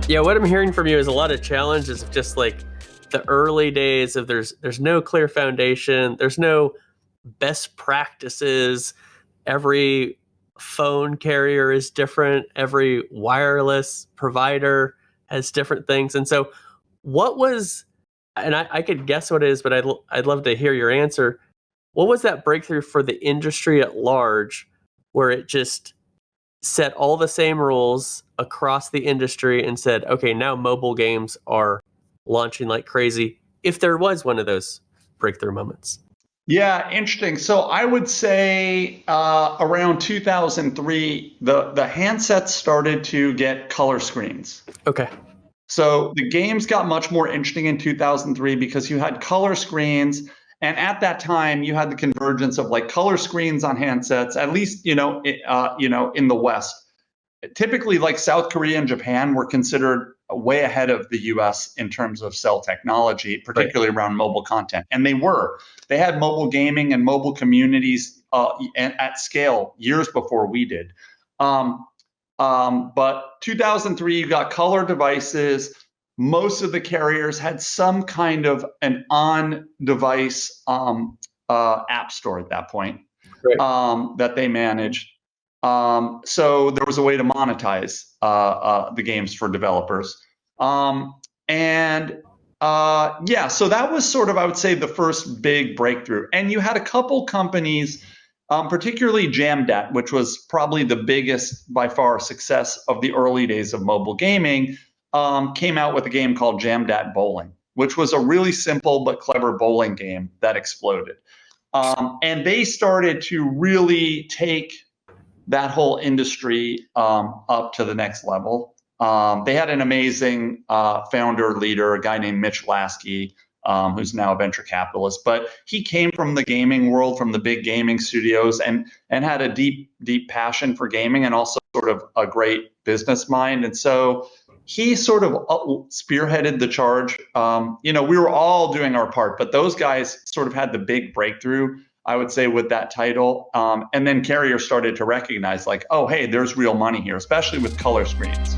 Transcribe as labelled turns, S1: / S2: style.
S1: Yeah, what I'm hearing from you is a lot of challenges of just like the early days of there's no clear foundation, there's no best practices. Every phone carrier is different, every wireless provider has different things. And so what was, and I could guess what it is, but I'd love to hear your answer. What was that breakthrough for the industry at large where it just set all the same rules across the industry and said, okay, now mobile games are launching like crazy, if there was one of those breakthrough moments?
S2: Yeah, interesting. So I would say around 2003, the handsets started to get color screens.
S1: Okay.
S2: So the games got much more interesting in 2003 because you had color screens, and at that time you had the convergence of like color screens on handsets. At least in the West. Typically, like South Korea and Japan were considered way ahead of the US in terms of cell technology,
S1: Right.
S2: particularly around mobile content. And they were. They had mobile gaming and mobile communities at scale years before we did. Um, but 2003, you got color devices. Most of the carriers had some kind of an on-device app store at that point
S1: Right.
S2: that they managed. So there was a way to monetize the games for developers. And yeah, so that was sort of, I would say, the first big breakthrough. And you had a couple companies, particularly Jamdat, which was probably the biggest by far success of the early days of mobile gaming, came out with a game called Jamdat Bowling, which was a really simple but clever bowling game that exploded. And they started to really take that whole industry up to the next level. They had an amazing founder leader, a guy named Mitch Lasky, who's now a venture capitalist. But he came from the gaming world, from the big gaming studios, and had a deep passion for gaming, and also sort of a great business mind. And so he sort of spearheaded the charge. We were all doing our part, but those guys sort of had the big breakthrough, I would say, with that title. And then carriers started to recognize, like, oh, hey, there's real money here, especially with color screens.